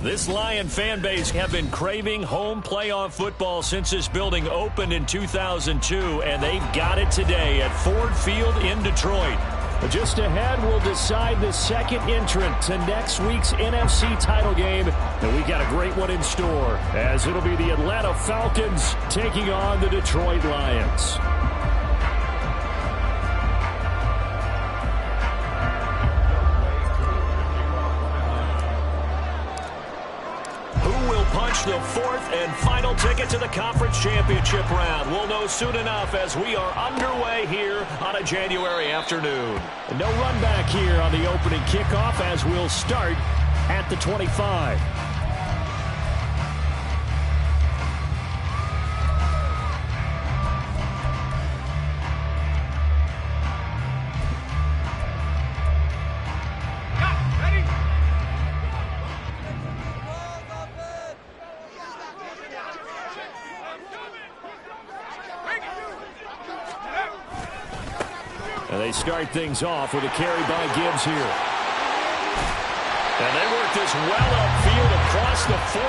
This Lion fan base have been craving home playoff football since this building opened in 2002, and they've got it today at Ford Field in Detroit. Just ahead, we'll decide the second entrant to next week's NFC title game, and we got a great one in store, as it'll be the Atlanta Falcons taking on the Detroit Lions. The fourth and final ticket to the conference championship round. We'll know soon enough as we are underway here on a January afternoon. And no run back here on the opening kickoff as we'll start at the 25. And they start things off with a carry by Gibbs here. And they work this well upfield across the 45.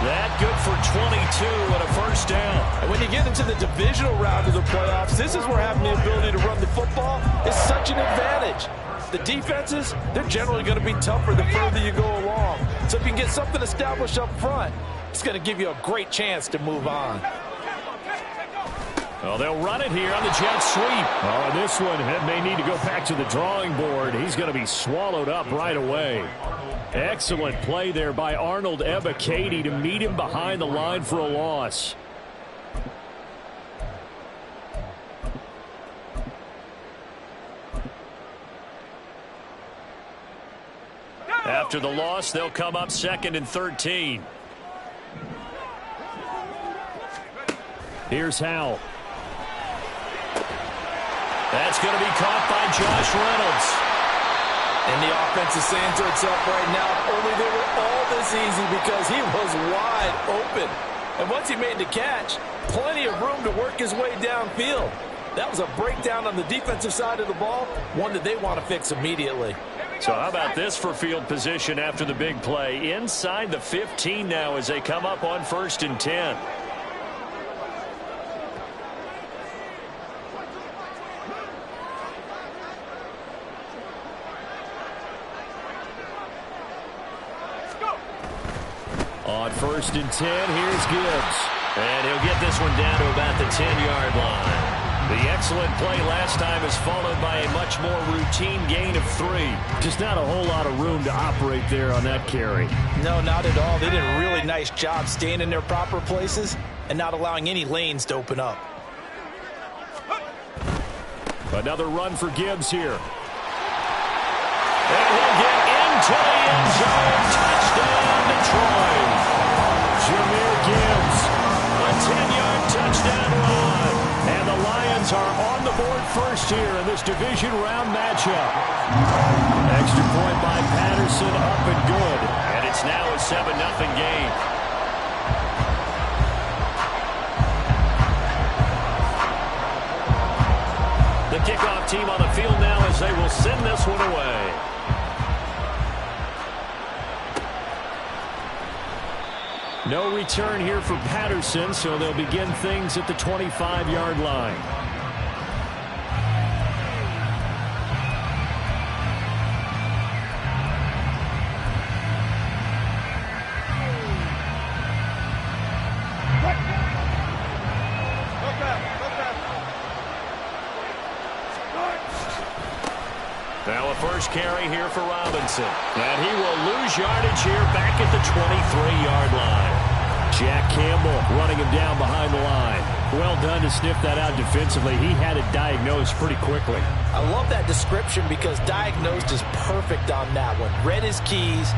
That good for 22 and a first down. And when you get into the divisional round of the playoffs, this is where having the ability to run the football is such an advantage. The defenses, they're generally going to be tougher the further you go along. So if you can get something established up front, it's going to give you a great chance to move on. Well, they'll run it here on the jet sweep. Oh, and this one may need to go back to the drawing board. He's going to be swallowed up right away. Excellent play there by Arnold Ebiketie to meet him behind the line for a loss. After the loss, they'll come up 2nd and 13. Here's Howell. That's going to be caught by Josh Reynolds. And the offense is saying to itself right now, only they were all this easy because he was wide open. And once he made the catch, plenty of room to work his way downfield. That was a breakdown on the defensive side of the ball, one that they want to fix immediately. So how about this for field position after the big play? Inside the 15 now as they come up on 1st and 10. On 1st and 10, here's Gibbs. And he'll get this one down to about the 10-yard line. The excellent play last time is followed by a much more routine gain of 3. Just not a whole lot of room to operate there on that carry. No, not at all. They did a really nice job staying in their proper places and not allowing any lanes to open up. Another run for Gibbs here. And he'll get into the end zone. Touchdown, Detroit. Jahmyr Gibbs. A 10-yard touchdown run. And the Lions are on the board first here in this division round matchup. Extra point by Patterson, up and good. And it's now a 7-0 game. The kickoff team on the field now as they will send this one away. No return here for Patterson, so they'll begin things at the 25-yard line. Now a first carry here for Robinson. And he will lose yardage here back at the 23-yard line. Jack Campbell running him down behind the line. Well done to sniff that out defensively. He had it diagnosed pretty quickly. I love that description because diagnosed is perfect on that one. Read his keys,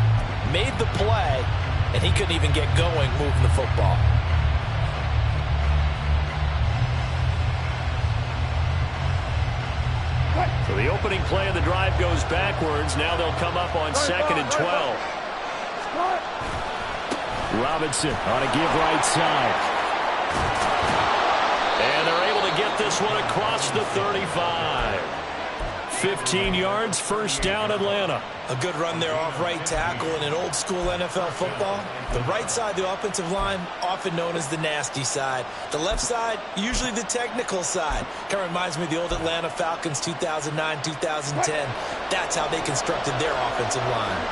made the play, and he couldn't even get going moving the football. So the opening play of the drive goes backwards. Now they'll come up on 2nd and 12. Robinson on a give right side. And they're able to get this one across the 35. 15 yards, first down, Atlanta. A good run there off right tackle in an old-school NFL football. The right side of the offensive line, often known as the nasty side. The left side, usually the technical side. Kind of reminds me of the old Atlanta Falcons 2009-2010. That's how they constructed their offensive line.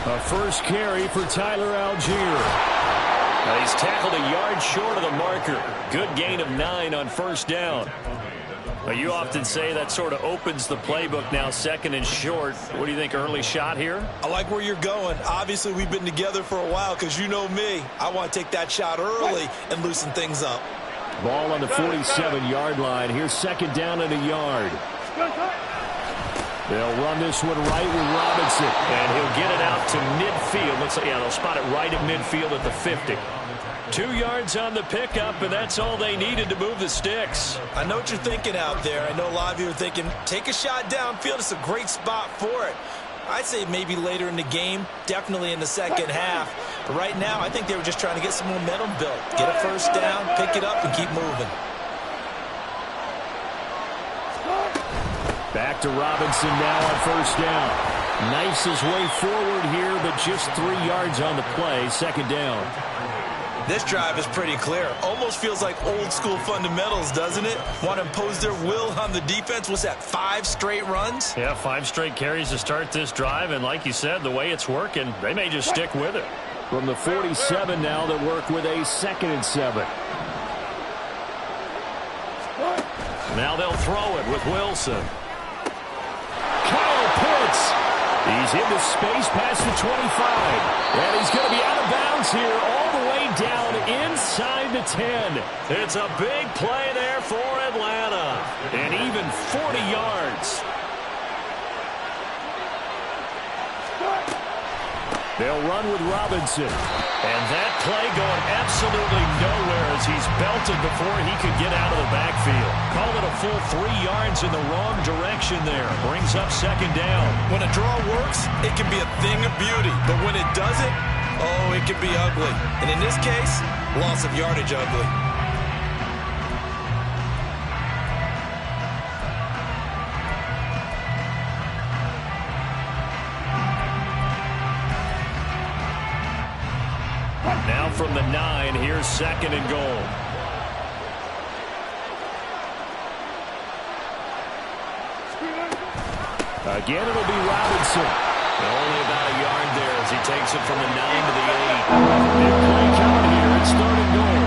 A first carry for Tyler Algier. Now he's tackled a yard short of the marker. Good gain of 9 on first down. Well, you often say that sort of opens the playbook now, second and short. What do you think, early shot here? I like where you're going. Obviously, we've been together for a while because you know me. I want to take that shot early and loosen things up. Ball on the 47-yard line. Here's second down and a yard. They'll run this one right with Robinson. And he'll get it out to midfield. They'll spot it right at midfield at the 50. 2 yards on the pickup, and that's all they needed to move the sticks. I know what you're thinking out there. I know a lot of you are thinking, take a shot downfield. It's a great spot for it. I'd say maybe later in the game, definitely in the second half. But right now, I think they were just trying to get some momentum built. Get a first down, pick it up, and keep moving. Back to Robinson now on first down. Knifes his way forward here, but just 3 yards on the play. Second down. This drive is pretty clear. Almost feels like old school fundamentals, doesn't it? Want to impose their will on the defense. What's that, 5 straight runs? Yeah, 5 straight carries to start this drive. And like you said, the way it's working, they may just stick with it. From the 47 now, they work with a 2nd and 7. Now they'll throw it with Wilson. Kyle Pitts. He's into space past the 25. And he's going to be out of bounds here all the way down inside the 10. It's a big play there for Atlanta. And even 40 yards. They'll run with Robinson. And that play going absolutely nowhere as he's belted before he could get out of the backfield. Call it a full 3 yards in the wrong direction there. Brings up second down. When a draw works, it can be a thing of beauty. But when it doesn't, oh, it can be ugly. And in this case, loss of yardage ugly. Now from the 9, here's second and goal. Again, it'll be Robinson. Only about a yard there as he takes it from the 9 to the 8. Big play coming here. It's third and goal.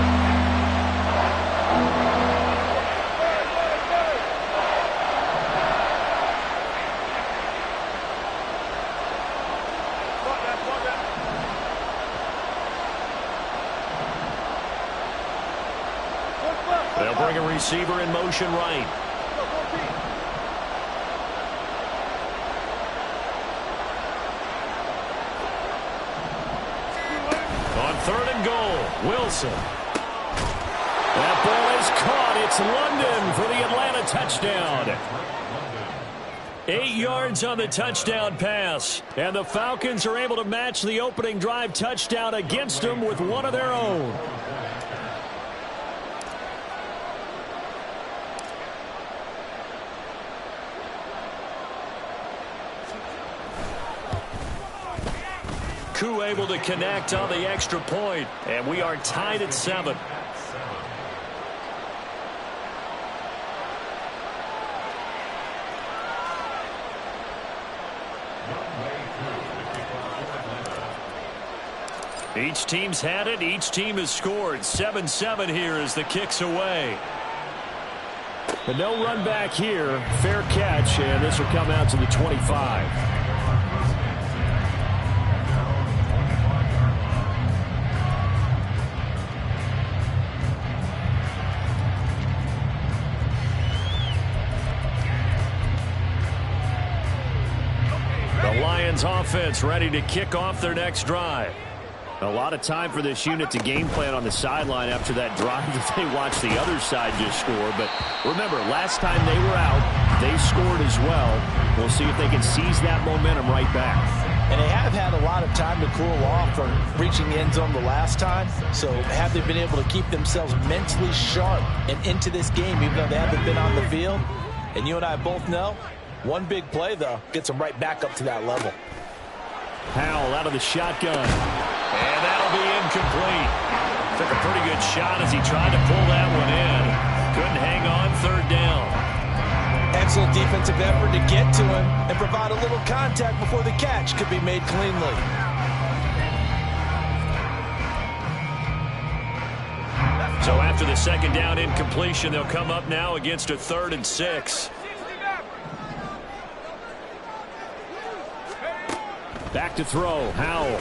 They'll bring a receiver in motion right. On third and goal, Wilson. That ball is caught. It's London for the Atlanta touchdown. 8 yards on the touchdown pass. And the Falcons are able to match the opening drive touchdown against them with one of their own. Koo able to connect on the extra point, and we are tied at 7. Each team's had it. Each team has scored. 7-7 here as the kick's away. But no run back here. Fair catch, and this will come out to the 25. The Lions offense ready to kick off their next drive. A lot of time for this unit to game plan on the sideline after that drive that they watched the other side just score. But remember, last time they were out, they scored as well. We'll see if they can seize that momentum right back. And they have had a lot of time to cool off from reaching the end zone the last time. So have they been able to keep themselves mentally sharp and into this game, even though they haven't been on the field? And you and I both know, one big play, though, gets them right back up to that level. Howell out of the shotgun. And that'll be incomplete. Took a pretty good shot as he tried to pull that one in. Couldn't hang on, third down. Excellent defensive effort to get to him and provide a little contact before the catch could be made cleanly. So after the second down incompletion, they'll come up now against a 3rd and 6. Back to throw. Howell.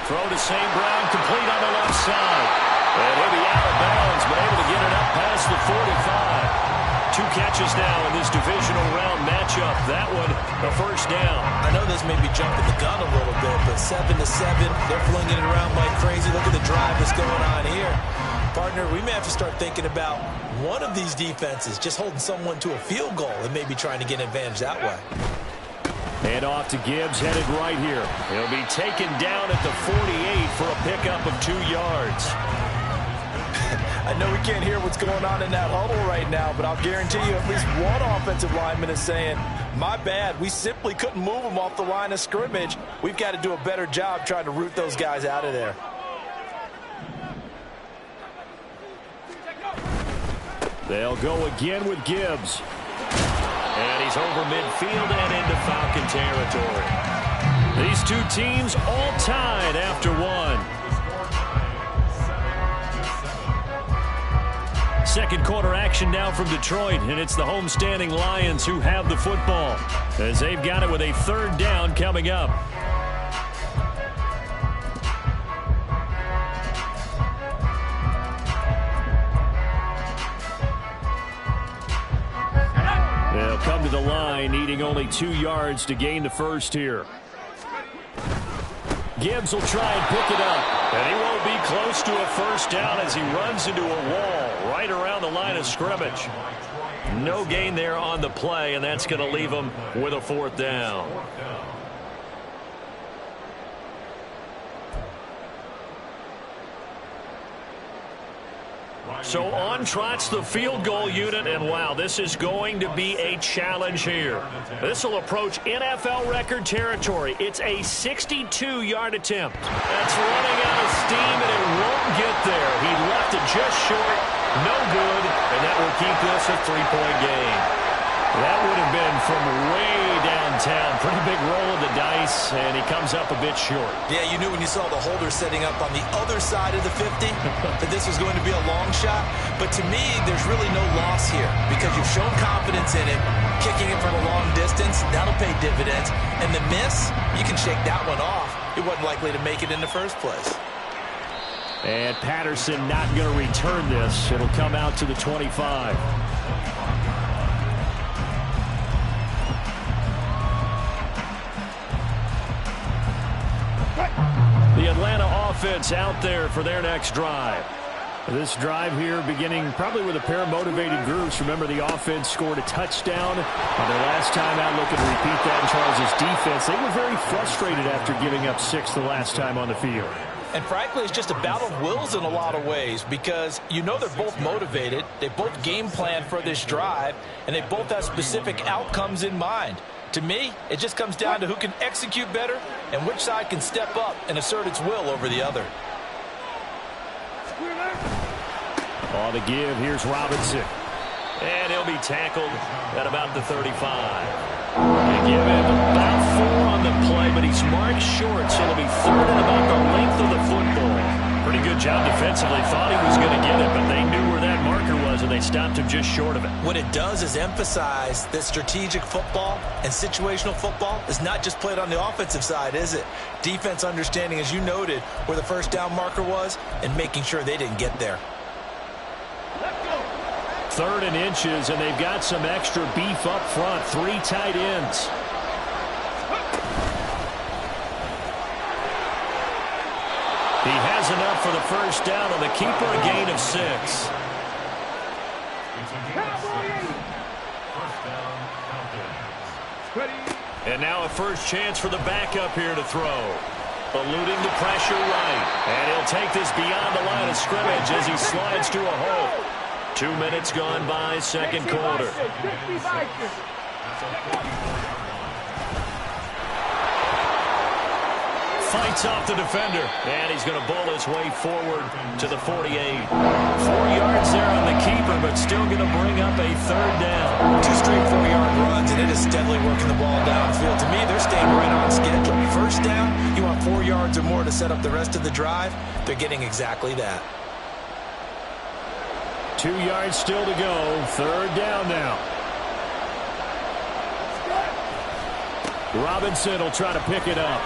Throw to St. Brown, complete on the left side. And he'll be out of bounds, but able to get it up past the 45. 2 catches now in this divisional round matchup. That one, a first down. I know this may be jumping the gun a little bit, but 7-7, they're flinging it around like crazy. Look at the drive that's going on here. Partner, we may have to start thinking about one of these defenses just holding someone to a field goal and maybe trying to get an advantage that way. And off to Gibbs, headed right here. He'll be taken down at the 48 for a pickup of 2 yards. I know we can't hear what's going on in that huddle right now, but I'll guarantee you at least one offensive lineman is saying, my bad, we simply couldn't move them off the line of scrimmage. We've got to do a better job trying to root those guys out of there. They'll go again with Gibbs. And he's over midfield and into Falcon territory. These 2 teams all tied after 1. Second quarter action now from Detroit, and it's the homestanding Lions who have the football as they've got it with a 3rd down coming up. They'll come to the line, needing only 2 yards to gain the first here. Gibbs will try and pick it up, and he won't be close to a first down as he runs into a wall right around the line of scrimmage. No gain there on the play, and that's going to leave him with a 4th down. So on trots the field goal unit, and wow, this is going to be a challenge here. This will approach NFL record territory. It's a 62-yard attempt. That's running out of steam, and it won't get there. He left it just short, no good, and that will keep this a 3-point game. That would have been from way downtown. Pretty big roll of the dice, and he comes up a bit short. Yeah, you knew when you saw the holder setting up on the other side of the 50 that this was going to be a long shot. But to me, there's really no loss here because you've shown confidence in him. Kicking it from a long distance, that'll pay dividends. And the miss, you can shake that one off. He wasn't likely to make it in the first place. And Patterson not going to return this. It'll come out to the 25. The Atlanta offense out there for their next drive. This drive here beginning probably with a pair of motivated groups. Remember, the offense scored a touchdown on their last time out. Looking to repeat that in Charles' defense. They were very frustrated after giving up 6 the last time on the field. And frankly, it's just a battle of wills in a lot of ways because you know they're both motivated. They both game plan for this drive, and they both have specific outcomes in mind. To me, it just comes down to who can execute better and which side can step up and assert its will over the other. On the give, here's Robinson. And he'll be tackled at about the 35. They give him about 4 on the play, but he's marked short, so it'll be 3rd and about the length of the football. Pretty good job defensively. Thought he was going to get it, but they knew where that marker was, and they stopped him just short of it. What it does is emphasize that strategic football and situational football is not just played on the offensive side, is it? Defense understanding, as you noted, where the first down marker was and making sure they didn't get there. 3rd and inches, and they've got some extra beef up front. 3 tight ends. He has enough for the first down on the keeper, a gain of 6. And now a first chance for the backup here to throw. Eluding the pressure right. And he'll take this beyond the line of scrimmage as he slides to a hole. 2 minutes gone by, second quarter. Fights off the defender, and he's going to bowl his way forward to the 48. 4 yards there on the keeper, but still going to bring up a third down. 2 straight 4-yard runs, and it is steadily working the ball downfield. To me, they're staying right on schedule. First down, you want 4 yards or more to set up the rest of the drive. They're getting exactly that. 2 yards still to go. Third down now. Robinson will try to pick it up.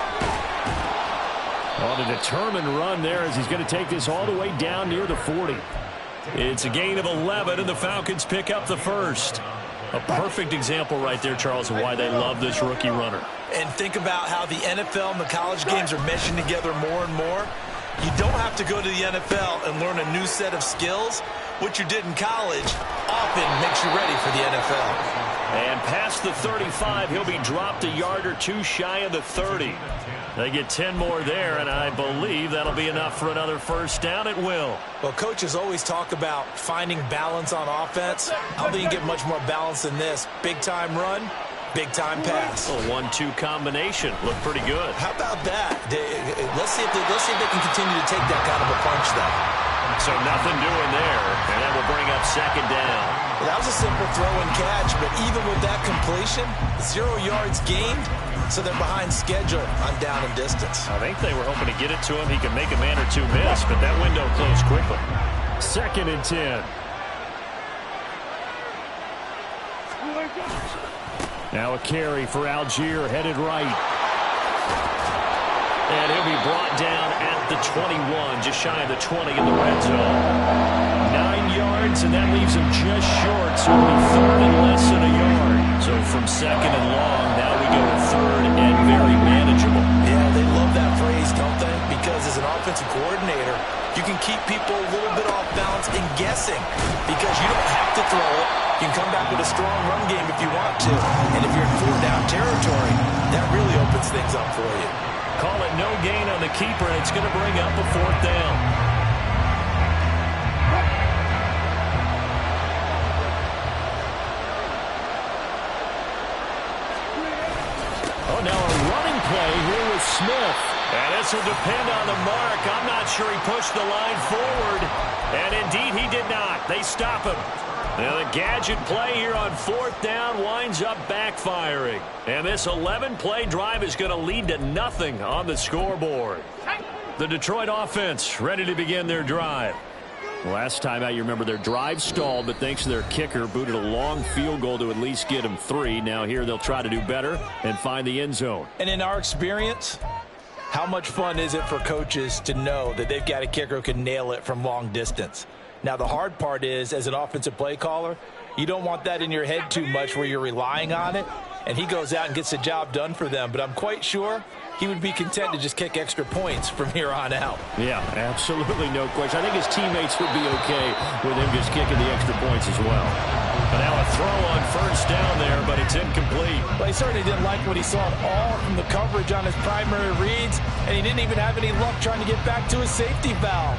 On a determined run there as he's going to take this all the way down near the 40. It's a gain of 11, and the Falcons pick up the first. A perfect example right there, Charles, of why they love this rookie runner. And think about how the NFL and the college games are meshing together more and more. You don't have to go to the NFL and learn a new set of skills. What you did in college often makes you ready for the NFL. And past the 35, he'll be dropped a yard or two shy of the 30. They get 10 more there, and I believe that'll be enough for another first down at will. Well, coaches always talk about finding balance on offense. I don't think you get much more balance than this. Big-time run, big-time pass. A 1-2 combination. Looked pretty good. How about that? Let's see if they can continue to take that kind of a punch, though. So nothing doing there, and that will bring up second down. Well, that was a simple throw and catch, but even with that completion, 0 yards gained, so they're behind schedule on down and distance. I think they were hoping to get it to him. He could make a man or two miss, but that window closed quickly. Second and 10. Now a carry for Algier, headed right. And he'll be brought down at the 21, just shy of the 20 in the red zone. 9 yards, and that leaves him just short, so it'll be third and less than a yard. So from second and long, now we go to third and very manageable. Yeah, they love that phrase, don't they? Because as an offensive coordinator, you can keep people a little bit off balance and guessing because you don't have to throw it. You can come back with a strong run game if you want to. And if you're in 4-down territory, that really opens things up for you. Call it no gain on the keeper, and it's going to bring up a fourth down. Oh, now a running play here with Smith. And this will depend on the mark. I'm not sure he pushed the line forward. And indeed, he did not. They stop him. Now the gadget play here on fourth down winds up backfiring. And this 11-play drive is going to lead to nothing on the scoreboard. The Detroit offense ready to begin their drive. Last time out, you remember their drive stalled, but thanks to their kicker, booted a long field goal to at least get them 3. Now here they'll try to do better and find the end zone. And in our experience, how much fun is it for coaches to know that they've got a kicker who can nail it from long distance? Now, the hard part is, as an offensive play caller, you don't want that in your head too much where you're relying on it, and he goes out and gets the job done for them. But I'm quite sure he would be content to just kick extra points from here on out. Yeah, absolutely no question. I think his teammates would be okay with him just kicking the extra points as well. But now a throw on first down there, but it's incomplete. Well, he certainly didn't like what he saw at all from the coverage on his primary reads, and he didn't even have any luck trying to get back to his safety valve.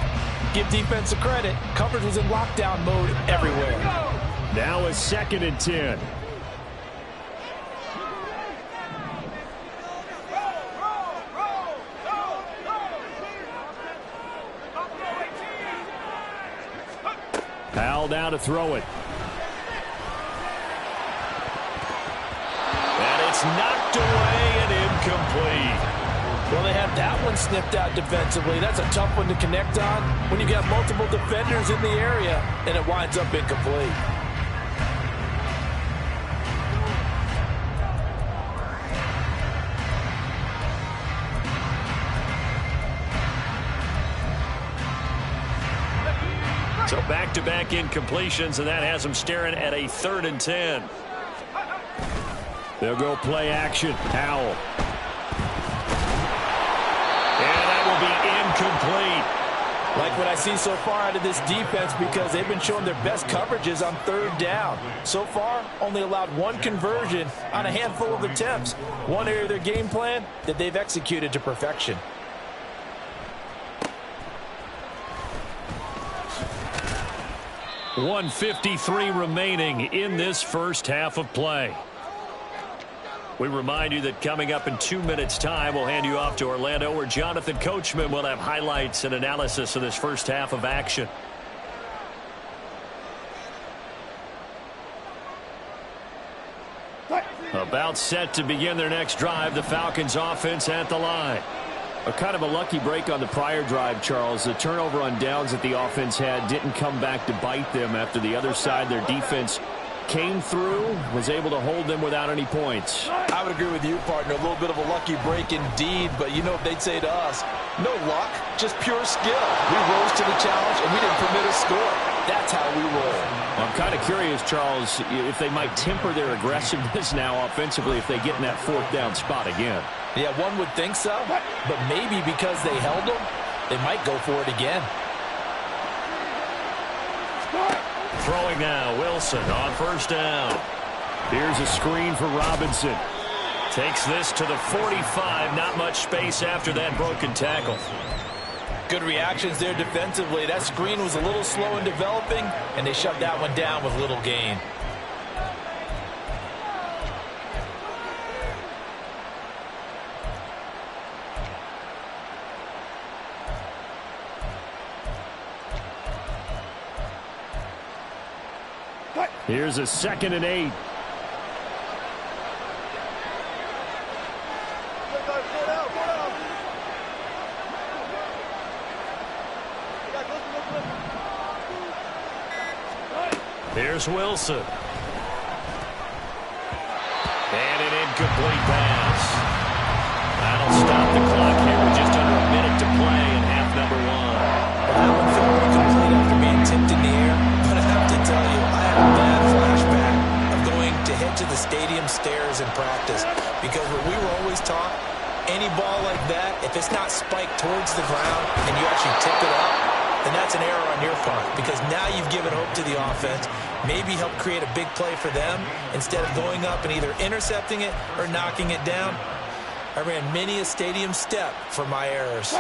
Give defense a credit. Coverage was in lockdown mode everywhere. Now a second and 10. Powell down to throw it. And it's knocked away and incomplete. Well, they have that one sniffed out defensively. That's a tough one to connect on when you got multiple defenders in the area, and it winds up incomplete. So back-to-back incompletions, and that has them staring at a 3rd and 10. They'll go play action. Powell. And that will be incomplete. Like what I see so far out of this defense because they've been showing their best coverages on third down. So far, only allowed one conversion on a handful of attempts. One area of their game plan that they've executed to perfection. .153 remaining in this first half of play. We remind you that coming up in 2 minutes' time, we'll hand you off to Orlando, where Jonathan Coachman will have highlights and analysis of this first half of action. About set to begin their next drive, the Falcons offense at the line. A kind of a lucky break on the prior drive, Charles. The turnover on downs that the offense had didn't come back to bite them after the other side. Their defense came through, was able to hold them without any points. I would agree with you, partner. A little bit of a lucky break indeed, but you know what they'd say to us? No luck, just pure skill. We rose to the challenge, and we didn't permit a score. That's how we roll. I'm kind of curious, Charles, if they might temper their aggressiveness now offensively if they get in that fourth down spot again. Yeah, one would think so, but maybe because they held them, they might go for it again. Throwing now, Wilson on first down. Here's a screen for Robinson. Takes this to the 45. Not much space after that broken tackle. Good reactions there defensively. That screen was a little slow in developing, and they shut that one down with little gain. Here's a 2nd and 8. Here's Wilson. And an incomplete pass. That'll stop the clock here with just under a minute to play in half number 1. Well, that one felt incomplete after being tipped in the air, but I have to tell you, I had a bad flashback of going to head to the stadium stairs in practice, because what we were always taught, any ball like that, if it's not spiked towards the ground and you actually tip it up, then that's an error on your part, because now you've given hope to the offense, maybe help create a big play for them instead of going up and either intercepting it or knocking it down. I ran many a stadium step for my errors.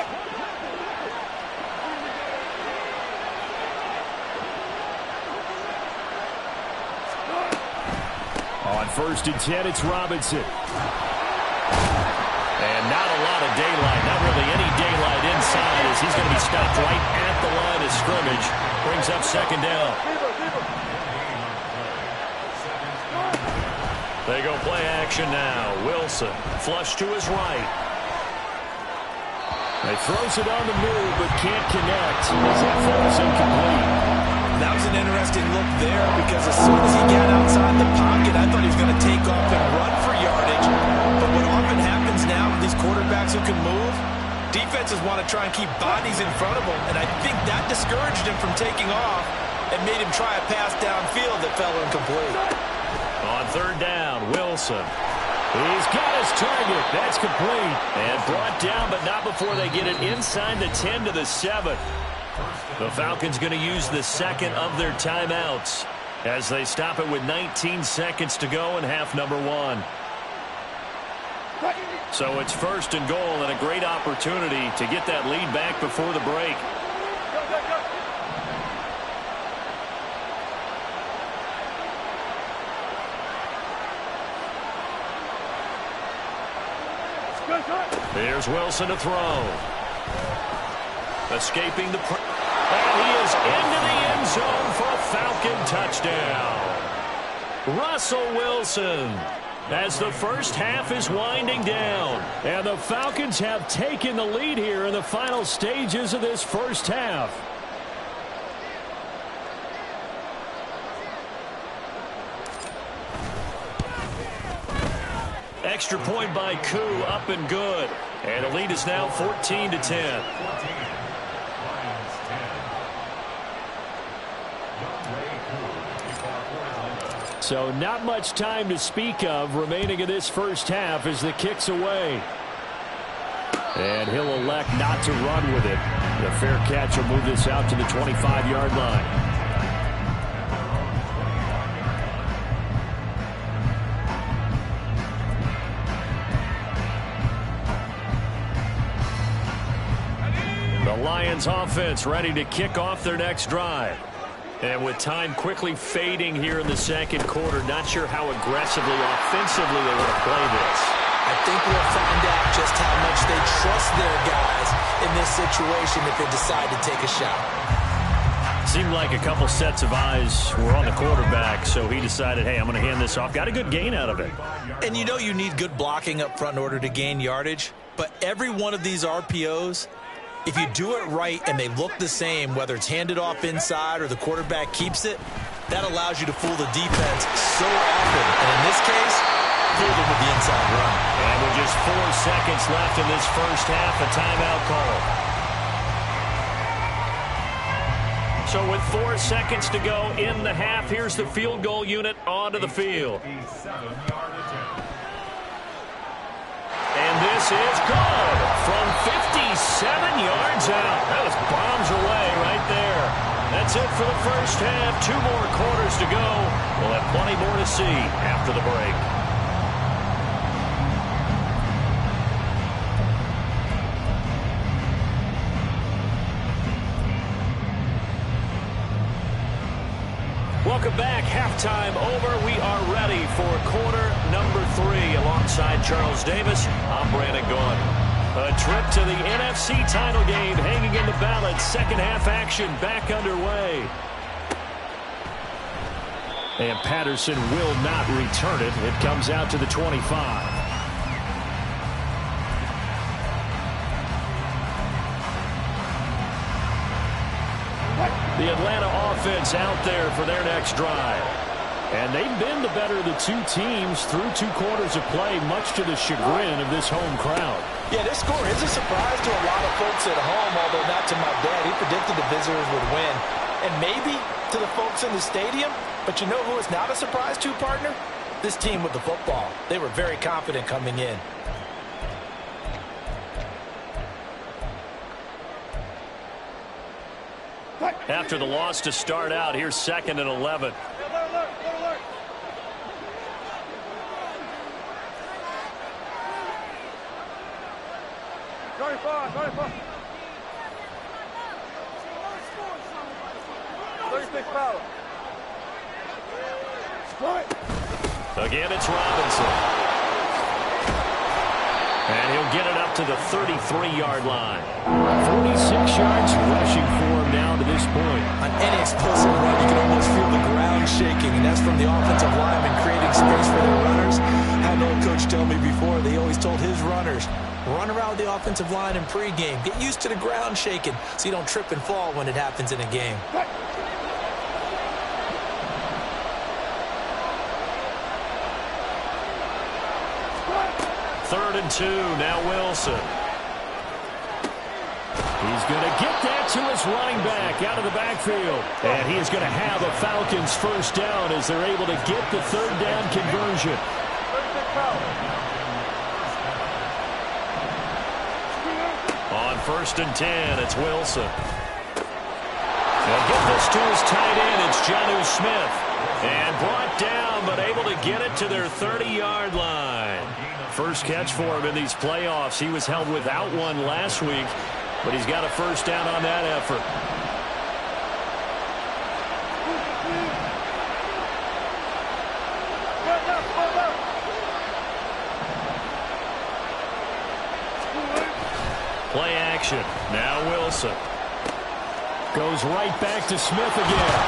On 1st and 10, it's Robinson. And not a lot of daylight, not really any daylight inside, as he's going to be stopped right at the line of scrimmage. Brings up 2nd down. They go play action now. Wilson, flush to his right. He throws it on the move, but can't connect as that falls incomplete. That was an interesting look there, because as soon as he got outside the pocket, I thought he was going to take off and run for yardage. But what often happens now with these quarterbacks who can move, defenses want to try and keep bodies in front of them, and I think that discouraged him from taking off and made him try a pass downfield that fell incomplete. On 3rd down, Wilson. He's got his target. That's complete. And brought down, but not before they get it inside the 10 to the 7. The Falcons going to use the 2nd of their timeouts as they stop it with 19 seconds to go in half number 1. So it's 1st and goal, and a great opportunity to get that lead back before the break. Here's Wilson to throw. Escaping the pressure. And he is into the end zone for a Falcon touchdown. Russell Wilson, as the first half is winding down. And the Falcons have taken the lead here in the final stages of this first half. Extra point by Koo, up and good. And the lead is now 14-10. So not much time to speak of remaining in this first half as the kick's away. And he'll elect not to run with it. The fair catch will move this out to the 25-yard line. The Lions offense ready to kick off their next drive. And with time quickly fading here in the second quarter, not sure how aggressively, offensively they want to play this. I think we'll find out just how much they trust their guys in this situation if they decide to take a shot. Seemed like a couple sets of eyes were on the quarterback, so he decided, hey, I'm going to hand this off. Got a good gain out of it. And you know you need good blocking up front in order to gain yardage, but every one of these RPOs, if you do it right and they look the same, whether it's handed off inside or the quarterback keeps it, that allows you to fool the defense so often. And in this case, fool them with the inside run. And with just 4 seconds left in this first half, a timeout call. So with 4 seconds to go in the half, here's the field goal unit onto the field. And this is good from 57 yards out. That was bombs away right there. That's it for the first half. 2 more quarters to go. We'll have plenty more to see after the break. Welcome back. Halftime over. We are ready for quarter number 3. Alongside Charles Davis, I'm Brandon Gaudin. A trip to the NFC title game hanging in the balance. Second half action back underway. And Patterson will not return it. It comes out to the 25. The Atlanta offense out there for their next drive. And they've been the better of the 2 teams through 2 quarters of play, much to the chagrin of this home crowd. Yeah, this score is a surprise to a lot of folks at home, although not to my dad. He predicted the visitors would win. And maybe to the folks in the stadium, but you know who is not a surprise to, partner? This team with the football. They were very confident coming in. After the loss to start out, here's 2nd and 11. Again, it's Robinson. And he'll get it up to the 33-yard line. 46 yards rushing for him now to this point. On any explosive run, you can almost feel the ground shaking, and that's from the offensive lineman creating space for their runners. I had an old coach tell me before, they always told his runners, run around the offensive line in pregame. Get used to the ground shaking so you don't trip and fall when it happens in a game. Third and 2, now Wilson. He's going to get that to his running back out of the backfield. And he is going to have a Falcons first down as they're able to get the third down conversion. On 1st and 10, it's Wilson. They'll get this to his tight end. It's Jonnu Smith. And brought down, but able to get it to their 30-yard line. First catch for him in these playoffs. He was held without one last week, but he's got a first down on that effort. Play action. Now Wilson. Goes right back to Smith again.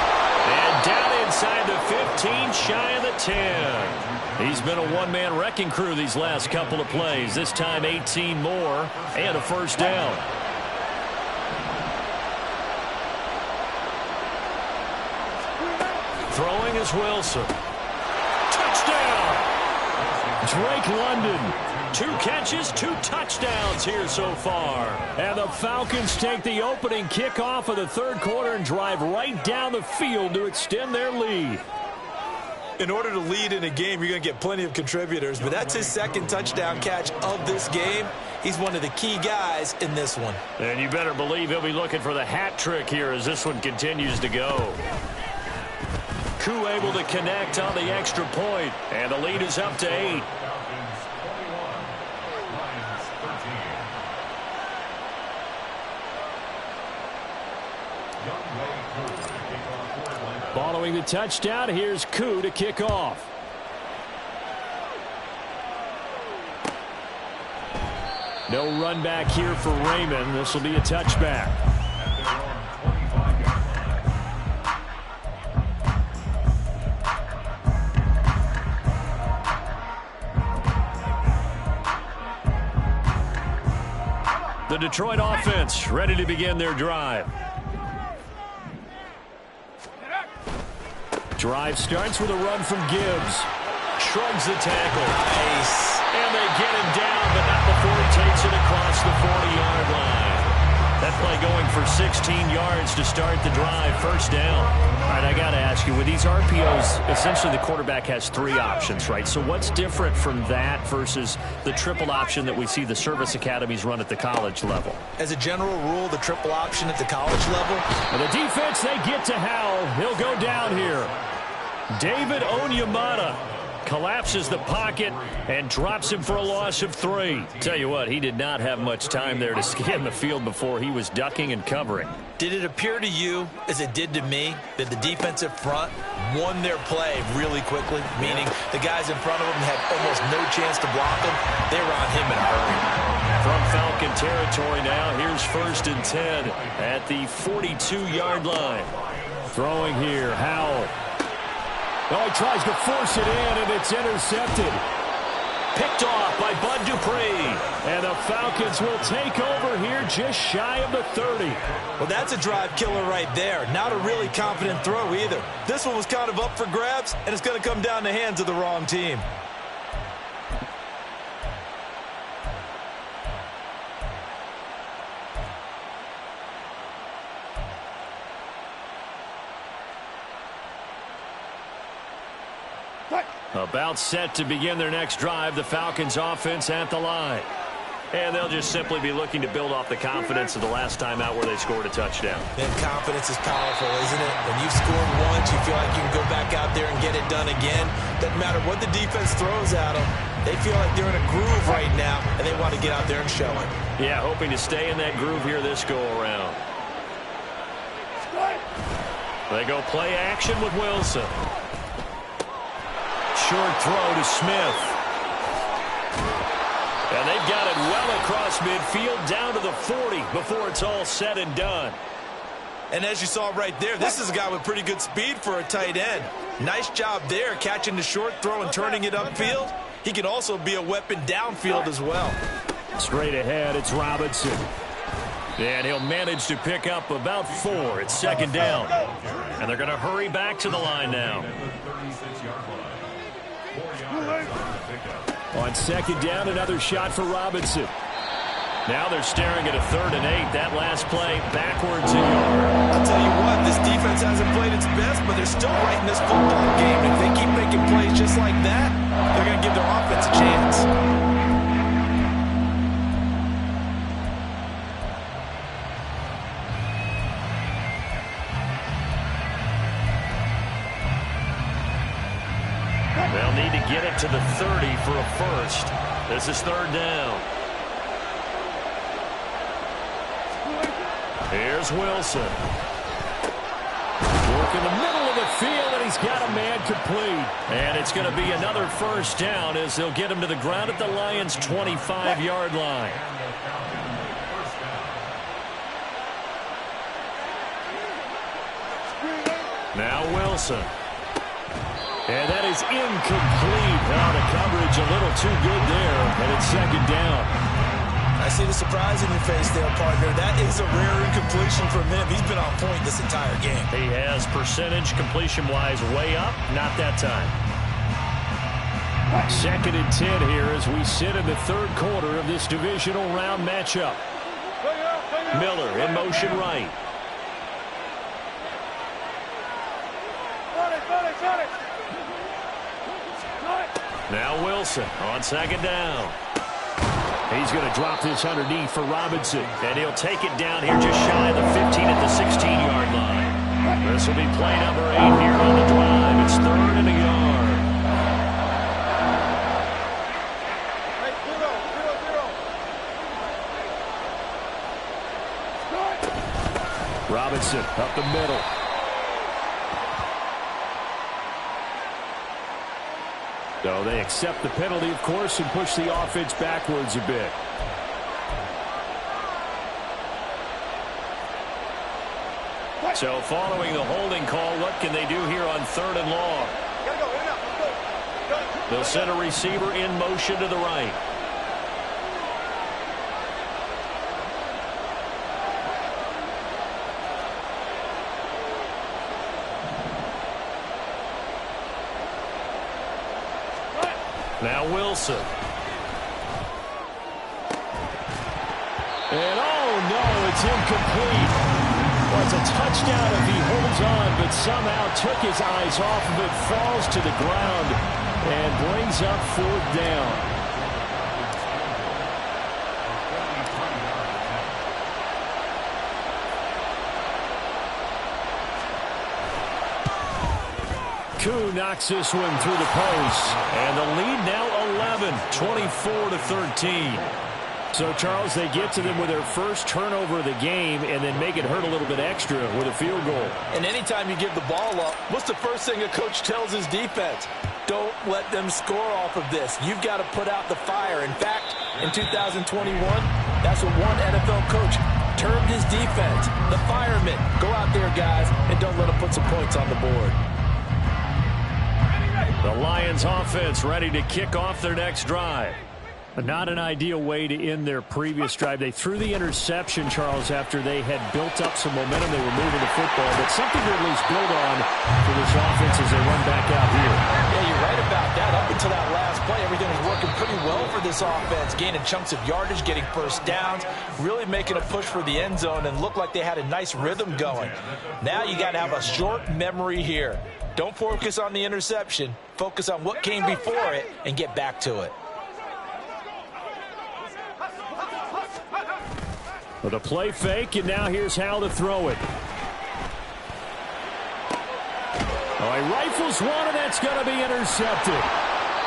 And down inside the 15, shy of the 10. He's been a one-man wrecking crew these last couple of plays. This time 18 more and a first down. Throwing is Wilson. Touchdown! Drake London. 2 catches, 2 touchdowns here so far. And the Falcons take the opening kickoff of the third quarter and drive right down the field to extend their lead. In order to lead in a game, you're going to get plenty of contributors, but that's his 2nd touchdown catch of this game. He's one of the key guys in this one. And you better believe he'll be looking for the hat trick here as this one continues to go. Koo able to connect on the extra point, and the lead is up to 8. Following the touchdown, here's Koo to kick off. No run back here for Raymond. This will be a touchback. The Detroit offense ready to begin their drive. Drive starts with a run from Gibbs. Shrugs the tackle. Nice. And they get him down, but not before he takes it across the 40-yard line. That play going for 16 yards to start the drive. First down. All right, I got to ask you, with these RPOs, essentially the quarterback has 3 options, right? So what's different from that versus the triple option that we see the service academies run at the college level? As a general rule, the triple option at the college level. And the defense, they get to Howell. He'll go down here. David Onyemata collapses the pocket and drops him for a loss of 3. Tell you what, he did not have much time there to scan the field before he was ducking and covering. Did it appear to you, as it did to me, that the defensive front won their play really quickly? Meaning the guys in front of them had almost no chance to block him. They were on him in a hurry. From Falcon territory now, here's 1st and 10 at the 42-yard line. Throwing here, Howell. Oh, he tries to force it in, and it's intercepted. Picked off by Bud Dupree. And the Falcons will take over here just shy of the 30. Well, that's a drive killer right there. Not a really confident throw either. This one was kind of up for grabs, and it's going to come down the hands of the wrong team. About set to begin their next drive, the Falcons offense at the line. And they'll just simply be looking to build off the confidence of the last time out where they scored a touchdown. And confidence is powerful, isn't it? When you've scored once, you feel like you can go back out there and get it done again. Doesn't matter what the defense throws at them. They feel like they're in a groove right now, and they want to get out there and show it. Yeah, hoping to stay in that groove here this go-around. They go play action with Wilson. Short throw to Smith. And they've got it well across midfield down to the 40 before it's all said and done. And as you saw right there, this is a guy with pretty good speed for a tight end. Nice job there catching the short throw and turning it upfield. He can also be a weapon downfield as well. Straight ahead, it's Robinson. And he'll manage to pick up about 4. It's 2nd down. And they're going to hurry back to the line now. On 2nd down, another shot for Robinson. Now they're staring at a 3rd and 8. That last play backwards a yard. I'll tell you what, this defense hasn't played its best, but they're still right in this football game. If they keep making plays just like that, they're going to give their offense a chance. They'll need to get it to the 30 for a first. This is 3rd down. Here's Wilson. Work in the middle of the field, and he's got a man complete. And it's going to be another first down as they'll get him to the ground at the Lions' 25-yard line. Now Wilson. And that is incomplete. Now the coverage a little too good there, and it's 2nd down. I see the surprise in your face there, partner. That is a rare incompletion from him. He's been on point this entire game. He has percentage completion-wise way up. Not that time. 2nd and 10 here as we sit in the 3rd quarter of this divisional round matchup. Miller in motion right. Now Wilson on 2nd down. He's going to drop this underneath for Robinson. And he'll take it down here just shy of the 15 at the 16-yard line. This will be play number 8 here on the drive. It's 3rd and a yard. Robinson up the middle. So they accept the penalty, of course, and push the offense backwards a bit. So following the holding call, what can they do here on 3rd and long? They'll send a receiver in motion to the right. Now Wilson. And oh no, it's incomplete. Well, it's a touchdown if he holds on, but somehow took his eyes off of it, falls to the ground, and brings up 4th down. Koo knocks this one through the post. And the lead now 11, 24-13. So, Charles, they get to them with their first turnover of the game and then make it hurt a little bit extra with a field goal. And anytime you give the ball up, what's the first thing a coach tells his defense? Don't let them score off of this. You've got to put out the fire. In fact, in 2021, that's what one NFL coach termed his defense. The firemen. Go out there, guys, and don't let them put some points on the board. The Lions offense ready to kick off their next drive. Not an ideal way to end their previous drive. They threw the interception, Charles, after they had built up some momentum. They were moving the football, but something to at least build on for this offense as they run back out here. Yeah, you're right about that. Up until that last play, everything was working pretty well for this offense, gaining chunks of yardage, getting first downs, really making a push for the end zone, and looked like they had a nice rhythm going. Now you got to have a short memory here. Don't focus on the interception. Focus on what came before it and get back to it. With a play fake, and now here's how to throw it. Oh, he rifles one, and that's going to be intercepted.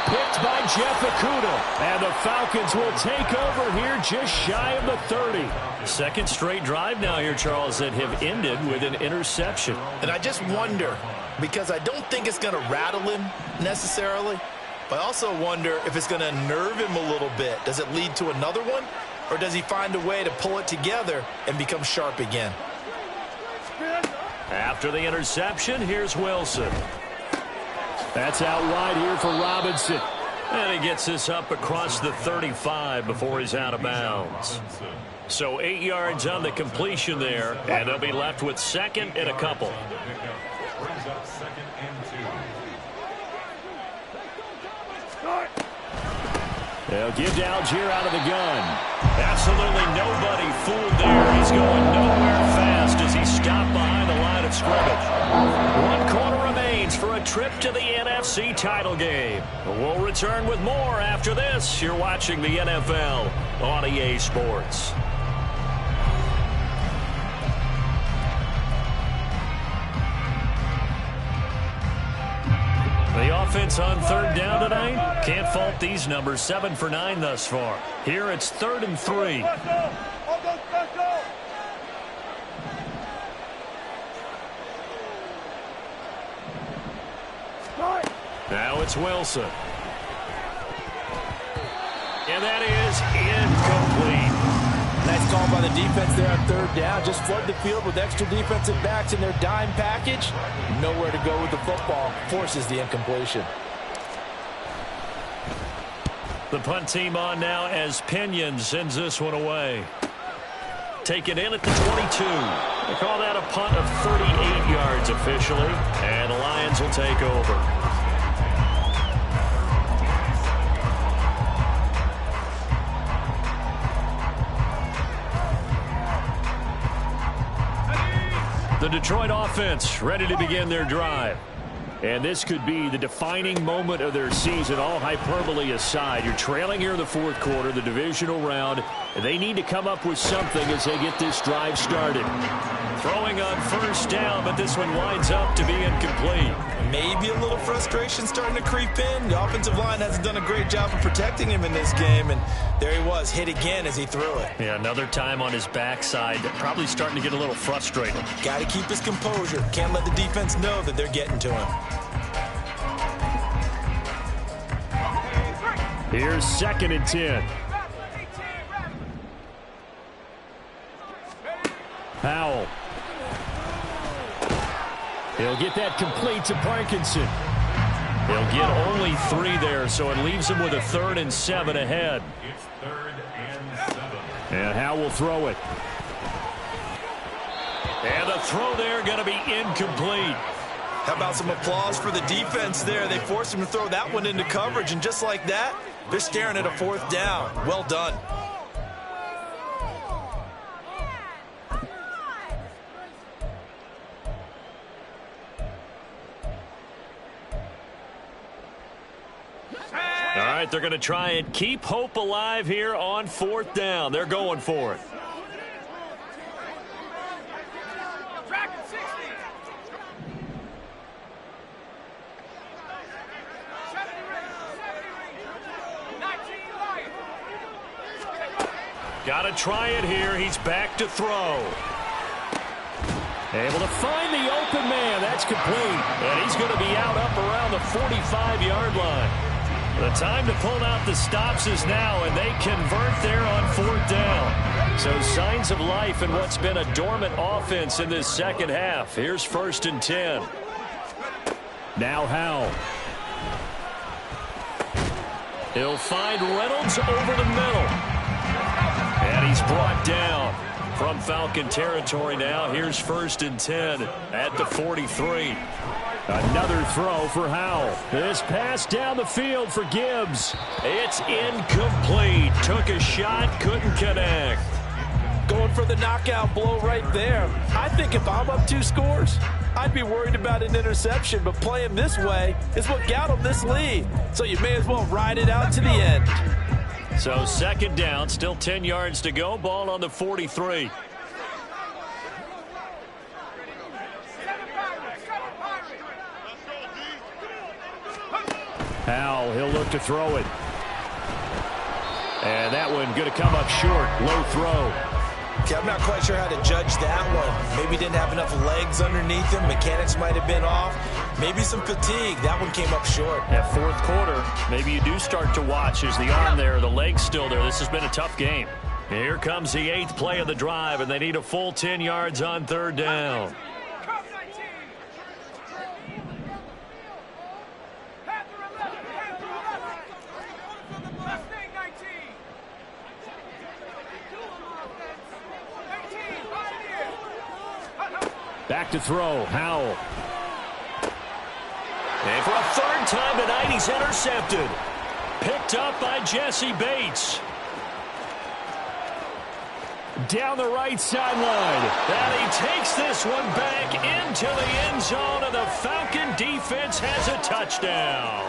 Picked by Jeff Okudah. And the Falcons will take over here just shy of the 30. Second straight drive now here, Charles, that have ended with an interception. And I just wonder, because I don't think it's going to rattle him necessarily, but I also wonder if it's going to nerve him a little bit. Does it lead to another one? Or does he find a way to pull it together and become sharp again? After the interception, here's Wilson. That's out wide here for Robinson. And he gets this up across the 35 before he's out of bounds. So 8 yards on the completion there, and they'll be left with 2nd and a couple. They'll give to Algier out of the gun. Absolutely nobody fooled there. He's going nowhere fast as he stopped behind the line of scrimmage. 1 quarter remains for a trip to the NFC title game. We'll return with more after this. You're watching the NFL on EA Sports. The offense on 3rd down tonight. Can't fault these numbers. 7 for 9 thus far. Here it's 3rd and 3. Now it's Wilson. And that is incomplete. Nice call by the defense there on 3rd down. Just flood the field with extra defensive backs in their dime package. Nowhere to go with the football. Forces the incompletion. The punt team on now as Pinion sends this one away. Taken in at the 22. They call that a punt of 38 yards officially. And the Lions will take over. The Detroit offense ready to begin their drive. And this could be the defining moment of their season, all hyperbole aside. You're trailing here in the fourth quarter, the divisional round. And they need to come up with something as they get this drive started. Throwing on first down, but this one winds up to be incomplete. Maybe a little frustration starting to creep in. The offensive line hasn't done a great job of protecting him in this game, and there he was, hit again as he threw it. Yeah, another time on his backside, probably starting to get a little frustrated. Got to keep his composure. Can't let the defense know that they're getting to him. Here's 2nd and 10. Powell. He'll get that complete to Parkinson. He'll get only 3 there, so it leaves him with a 3rd and 7 ahead. It's 3rd and 7. And Howe will throw it. And the throw there going to be incomplete. How about some applause for the defense there? They forced him to throw that one into coverage, and just like that, they're staring at a 4th down. Well done. All right, they're going to try and keep hope alive here on 4th down. They're going for it. Got to try it here. He's back to throw. Able to find the open man. That's complete. And he's going to be out up around the 45-yard line. The time to pull out the stops is now, and they convert there on 4th down. So signs of life in what's been a dormant offense in this second half. Here's 1st and 10. Now Howe. He'll find Reynolds over the middle. And he's brought down from Falcon territory now. Here's 1st and 10 at the 43. Another throw for Howell. This pass down the field for Gibbs. It's incomplete. Took a shot, couldn't connect. Going for the knockout blow right there. I think if I'm up 2 scores, I'd be worried about an interception, but playing this way is what got him this lead. So you may as well ride it out to the end. So 2nd down, still 10 yards to go. Ball on the 43. Howell, he'll look to throw it. And that one going to come up short. Low throw. Okay, I'm not quite sure how to judge that one. Maybe didn't have enough legs underneath him. Mechanics might have been off. Maybe some fatigue. That one came up short. That 4th quarter, maybe you do start to watch. Is the arm there, the leg's still there. This has been a tough game. Here comes the 8th play of the drive, and they need a full 10 yards on 3rd down. Back to throw, Howell. And for a 3rd time tonight, he's intercepted. Picked up by Jesse Bates. Down the right sideline. And he takes this one back into the end zone, and the Falcon defense has a touchdown.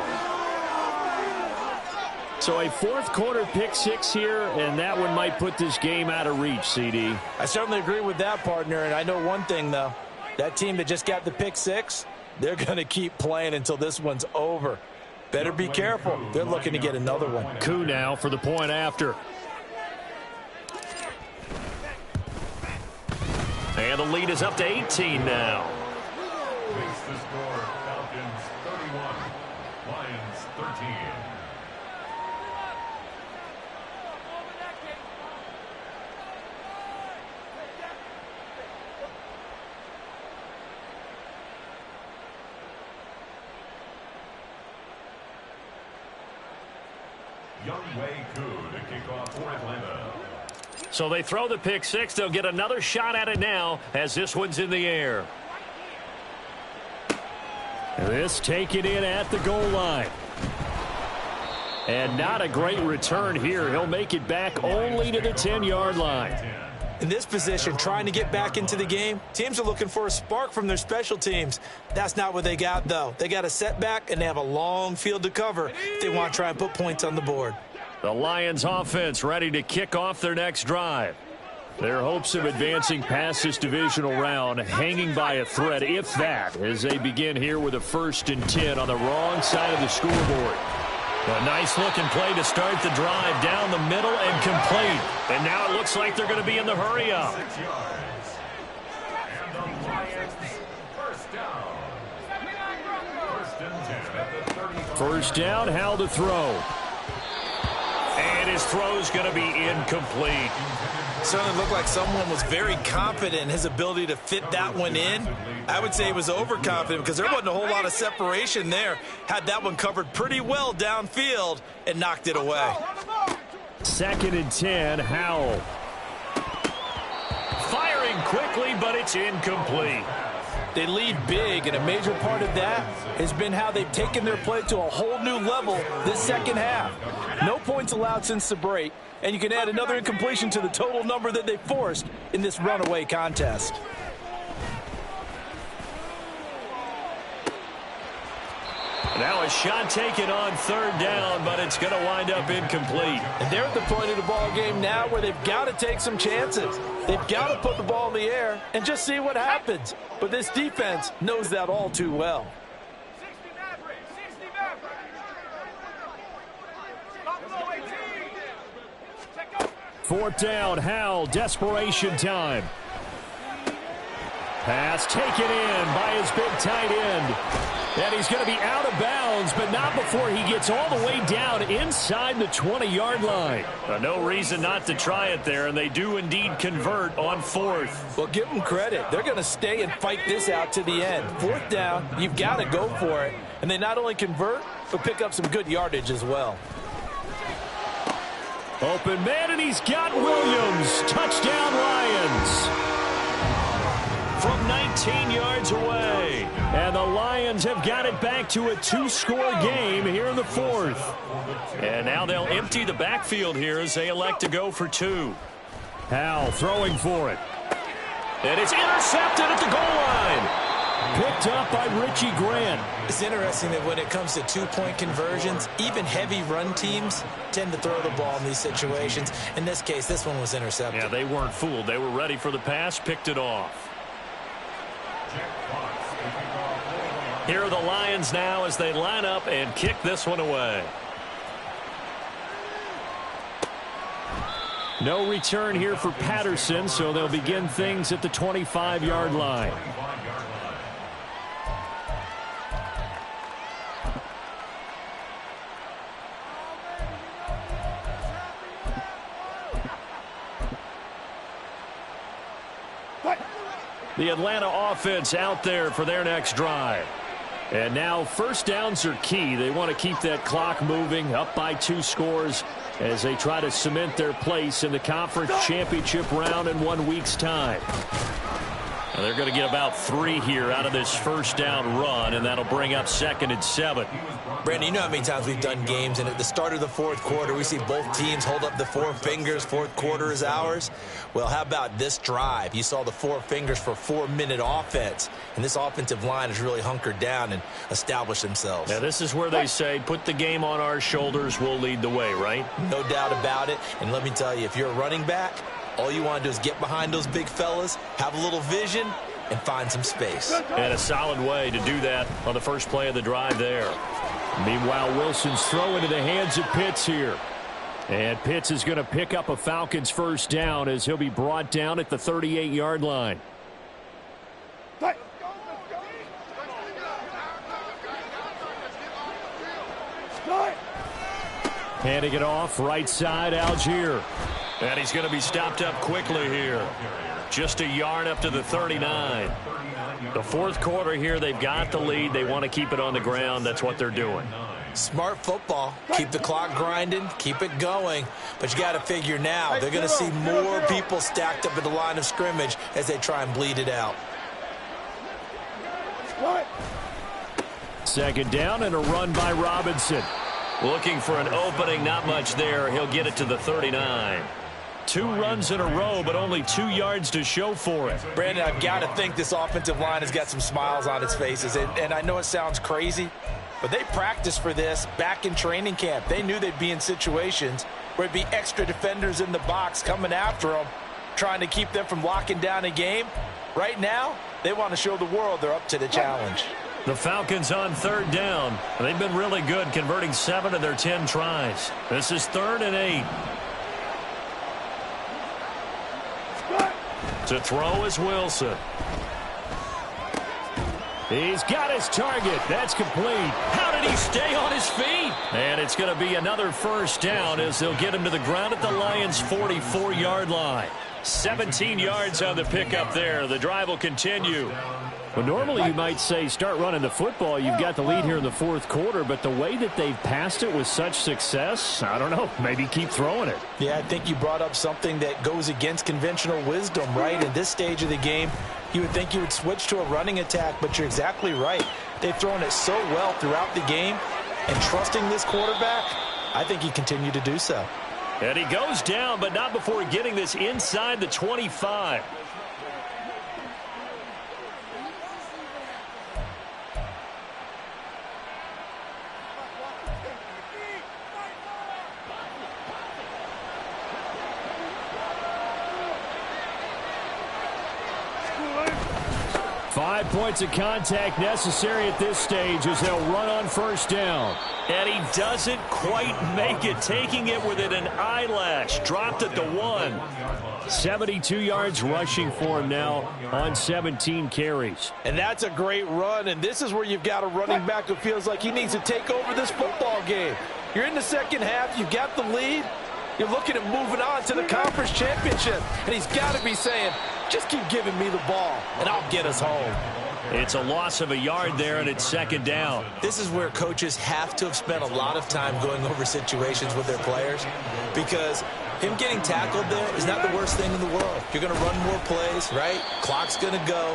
So a 4th quarter pick 6 here, and that one might put this game out of reach, CD. I certainly agree with that, partner, and I know one thing, though. That team that just got the pick 6, they're going to keep playing until this one's over. Better be careful. They're looking to get another one. Koo now for the point after. And the lead is up to 18 now. Makes the score Falcons 31, Lions 13. Younghoe Koo to kick off for Atlanta. So they throw the pick 6. They'll get another shot at it now as this one's in the air. This taken in at the goal line. And not a great return here. He'll make it back only to the 10-yard line. In this position, trying to get back into the game, teams are looking for a spark from their special teams. That's not what they got, though. They got a setback, and they have a long field to cover if they want to try and put points on the board. The Lions offense ready to kick off their next drive. Their hopes of advancing past this divisional round hanging by a thread, if that, as they begin here with a 1st and 10 on the wrong side of the scoreboard. A nice-looking play to start the drive down the middle and complete. And now it looks like they're going to be in the hurry-up. First down, Howell to throw. And his throw's going to be incomplete. Certainly looked like someone was very confident in his ability to fit that one in. I would say he was overconfident because there wasn't a whole lot of separation there. Had that one covered pretty well downfield and knocked it away. 2nd and 10, Howell. Firing quickly, but it's incomplete. They lead big, and a major part of that has been how they've taken their play to a whole new level this second half. No points allowed since the break, and you can add another incompletion to the total number that they forced in this runaway contest. Now a shot taken on 3rd down, but it's going to wind up incomplete. And they're at the point of the ball game now where they've got to take some chances. They've got to put the ball in the air and just see what happens. But this defense knows that all too well. Fourth down, Howell, desperation time. Pass taken in by his big tight end. And he's going to be out of bounds, but not before he gets all the way down inside the 20-yard line. No reason not to try it there, and they do indeed convert on 4th. Well, give them credit. They're going to stay and fight this out to the end. 4th down, you've got to go for it. And they not only convert, but pick up some good yardage as well. Open man, and he's got Williams. Touchdown, Lions. From 19 yards away. And the Lions have got it back to a 2-score game here in the 4th. And now they'll empty the backfield here as they elect to go for 2. Howell throwing for it. And it's intercepted at the goal line. Picked up by Richie Grant. It's interesting that when it comes to 2-point conversions, even heavy run teams tend to throw the ball in these situations. In this case, this one was intercepted. Yeah, they weren't fooled. They were ready for the pass, picked it off. Here are the Lions now as they line up and kick this one away. No return here for Patterson, so they'll begin things at the 25-yard line. The Atlanta offense out there for their next drive. And now 1st downs are key. They want to keep that clock moving, up by 2 scores as they try to cement their place in the conference championship round in 1 week's time. Now they're going to get about 3 here out of this 1st down run, and that'll bring up 2nd and 7. Brandon, you know how many times we've done games, and at the start of the 4th quarter, we see both teams hold up the 4 fingers, 4th quarter is ours. Well, how about this drive? You saw the 4 fingers for 4-minute offense, and this offensive line has really hunkered down and established themselves. Now, this is where they say, put the game on our shoulders, we'll lead the way, right? No doubt about it, and let me tell you, if you're a running back, all you want to do is get behind those big fellas, have a little vision, and find some space. And a solid way to do that on the first play of the drive there. Meanwhile, Wilson's throw into the hands of Pitts here. And Pitts is going to pick up a Falcons 1st down as he'll be brought down at the 38-yard line. Handing it off, right side, Algier. And he's going to be stopped up quickly here. Just a yard up to the 39. The 4th quarter here, they've got the lead. They want to keep it on the ground. That's what they're doing. Smart football. Keep the clock grinding. Keep it going. But you got to figure now, they're going to see more people stacked up at the line of scrimmage as they try and bleed it out. 2nd down and a run by Robinson. Looking for an opening, not much there. He'll get it to the 39. 2 runs in a row, but only 2 yards to show for it. Brandon, I've got to think this offensive line has got some smiles on its faces. And I know it sounds crazy, but they practiced for this back in training camp. They knew they'd be in situations where it'd be extra defenders in the box coming after them, trying to keep them from locking down a game. Right now, they want to show the world they're up to the challenge. The Falcons on 3rd down. They've been really good, converting 7 of their 10 tries. This is 3rd and 8. To throw is Wilson. He's got his target. That's complete. How did he stay on his feet? And it's going to be another 1st down as they'll get him to the ground at the Lions' 44-yard line. 17 yards on the pickup there. The drive will continue. Well, normally you might say start running the football. You've got the lead here in the 4th quarter, but the way that they've passed it with such success, I don't know, maybe keep throwing it. Yeah, I think you brought up something that goes against conventional wisdom, right? In this stage of the game, you would think you would switch to a running attack, but you're exactly right. They've thrown it so well throughout the game, and trusting this quarterback, I think he continued to do so. And he goes down, but not before getting this inside the 25. Five points of contact necessary at this stage as they'll run on 1st down. And he doesn't quite make it, taking it within an eyelash. Dropped at the 1. 72 yards rushing for him now on 17 carries. And that's a great run, and this is where you've got a running back who feels like he needs to take over this football game. You're in the 2nd half, you've got the lead, you're looking at moving on to the conference championship, and he's got to be saying, just keep giving me the ball, and I'll get us home. It's a loss of a yard there, and it's 2nd down. This is where coaches have to have spent a lot of time going over situations with their players, because him getting tackled there is not the worst thing in the world. You're going to run more plays, right? Clock's going to go.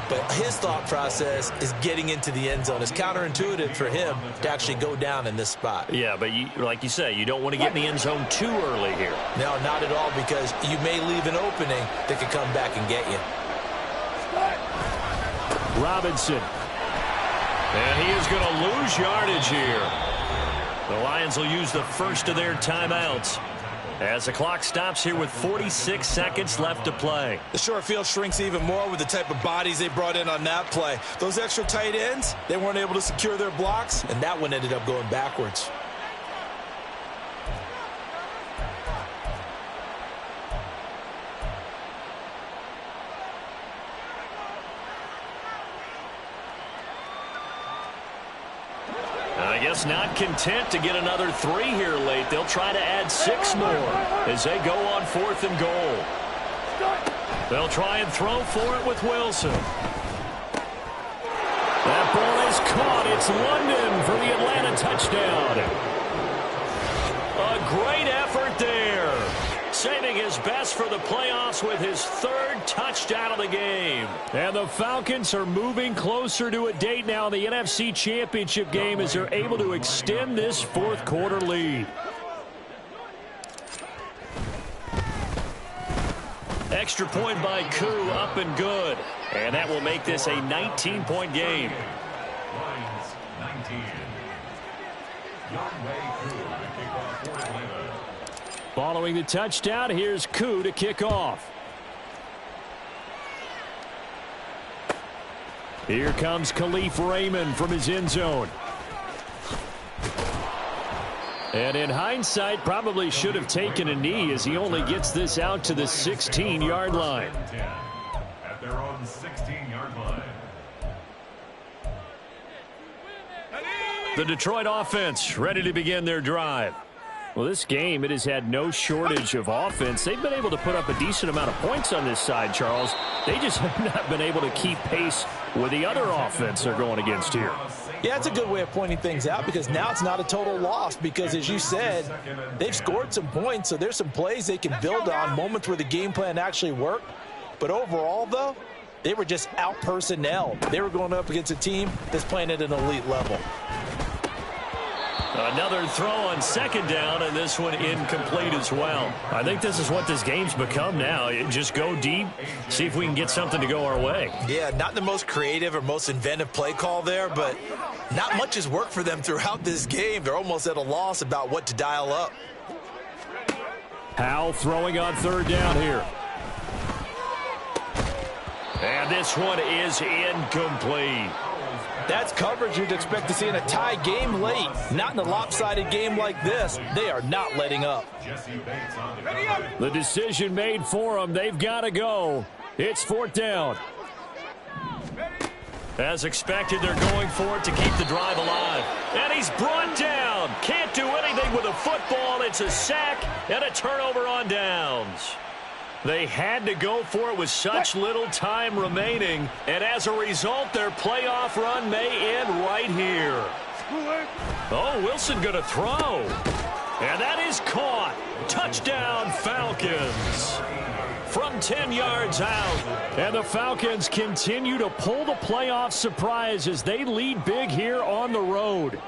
But his thought process is getting into the end zone. It's counterintuitive for him to actually go down in this spot. Yeah, but like you say, you don't want to get in the end zone too early here. No, not at all, because you may leave an opening that could come back and get you. Robinson. And he is going to lose yardage here. The Lions will use the first of their timeouts as the clock stops here with 46 seconds left to play. The short field shrinks even more with the type of bodies they brought in on that play. Those extra tight ends, they weren't able to secure their blocks, and that one ended up going backwards. I guess not content to get another 3 here late. They'll try to add 6 more as they go on 4th and goal. They'll try and throw for it with Wilson. That ball is caught. It's London for the Atlanta touchdown. A great effort there. Saving his best for the playoffs with his 3rd touchdown of the game. And the Falcons are moving closer to a date now in the NFC Championship game as they're able to extend this 4th quarter lead. Extra point by Koo, up and good. And that will make this a 19-point game. Lions 19. Following the touchdown, here's Koo to kick off. Here comes Khalif Raymond from his end zone. And in hindsight, probably should have taken a knee as he only gets this out to the 16-yard line. At their own 16-yard line. The Detroit offense ready to begin their drive. Well, this game, it has had no shortage of offense. They've been able to put up a decent amount of points on this side, Charles. They just have not been able to keep pace with the other offense they're going against here. Yeah, it's a good way of pointing things out because now it's not a total loss because, as you said, they've scored some points, so there's some plays they can build on, moments where the game plan actually worked. But overall, though, they were just out-personnel. They were going up against a team that's playing at an elite level. Another throw on second down, and this one incomplete as well. I think this is what this game's become now. Just go deep, see if we can get something to go our way. Yeah, not the most creative or most inventive play call there, but not much has worked for them throughout this game. They're almost at a loss about what to dial up. Howell throwing on third down here. And this one is incomplete. That's coverage you'd expect to see in a tie game late. Not in a lopsided game like this. They are not letting up. The decision made for them. They've got to go. It's fourth down. As expected, they're going for it to keep the drive alive. And he's brought down. Can't do anything with a football. It's a sack and a turnover on downs. They had to go for it with such little time remaining, and as a result, their playoff run may end right here. Oh, Wilson going to throw. And that is caught. Touchdown, Falcons. From 10 yards out. And the Falcons continue to pull the playoff surprise as they lead big here on the road.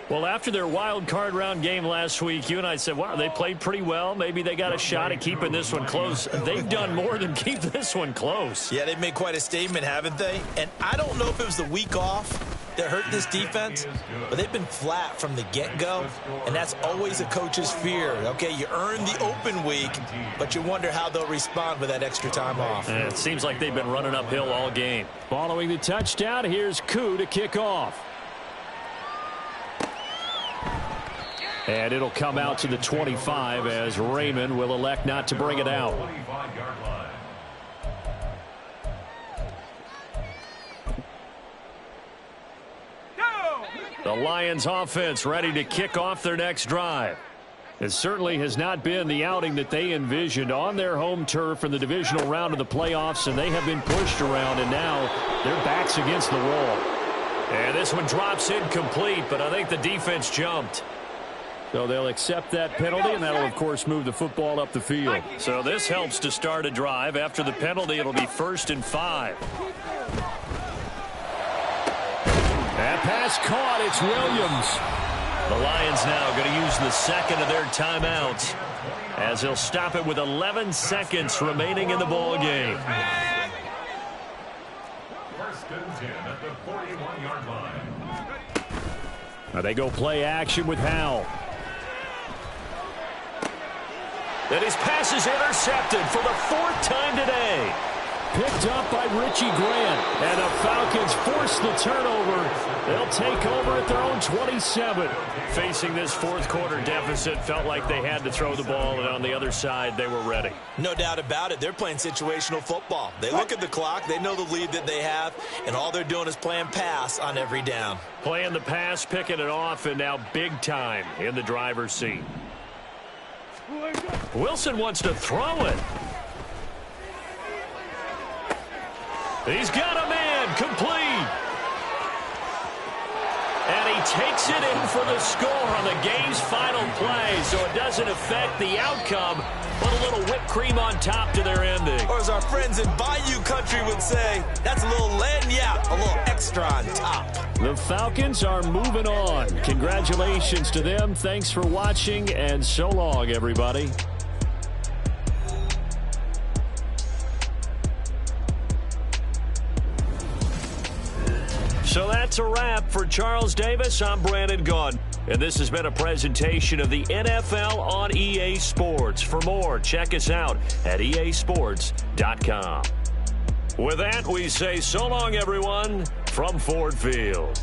Well, after their wild card round game last week, you and I said, wow, they played pretty well. Maybe they got a shot at keeping this one close. They've done more than keep this one close. Yeah, they've made quite a statement, haven't they? And I don't know if it was the week off that hurt this defense, but they've been flat from the get-go, and that's always a coach's fear. Okay, you earn the open week, but you wonder how they'll respond with that extra time off. And it seems like they've been running uphill all game. Following the touchdown, here's Koo to kick off. And it'll come out to the 25 as Raymond will elect not to bring it out. The Lions offense ready to kick off their next drive. It certainly has not been the outing that they envisioned on their home turf in the divisional round of the playoffs, and they have been pushed around, and now their backs against the wall. And this one drops incomplete, but I think the defense jumped. So they'll accept that penalty, and that'll, of course, move the football up the field. So this helps to start a drive. After the penalty, it'll be 1st and 5. That pass caught. It's Williams. The Lions now going to use the second of their timeouts as they'll stop it with 11 seconds remaining in the ball game. 1st and 10 at the 41-yard line. Now they go play action with Howell. And his pass is intercepted for the 4th time today. Picked up by Richie Grant. And the Falcons force the turnover. They'll take over at their own 27. Facing this 4th quarter deficit, felt like they had to throw the ball, and on the other side, they were ready. No doubt about it. They're playing situational football. They look at the clock, they know the lead that they have, and all they're doing is playing pass on every down. Playing the pass, picking it off, and now big time in the driver's seat. Wilson wants to throw it. He's got a man, complete. And he takes it in for the score on the game's final play, so it doesn't affect the outcome, but a little whipped cream on top to their ending. Or as our friends in Bayou Country would say, that's a little lagniappe, a little extra on top. The Falcons are moving on. Congratulations to them. Thanks for watching, and so long, everybody. So that's a wrap for Charles Davis. I'm Brandon Gaudin, and this has been a presentation of the NFL on EA Sports. For more, check us out at easports.com. With that, we say so long, everyone, from Ford Field.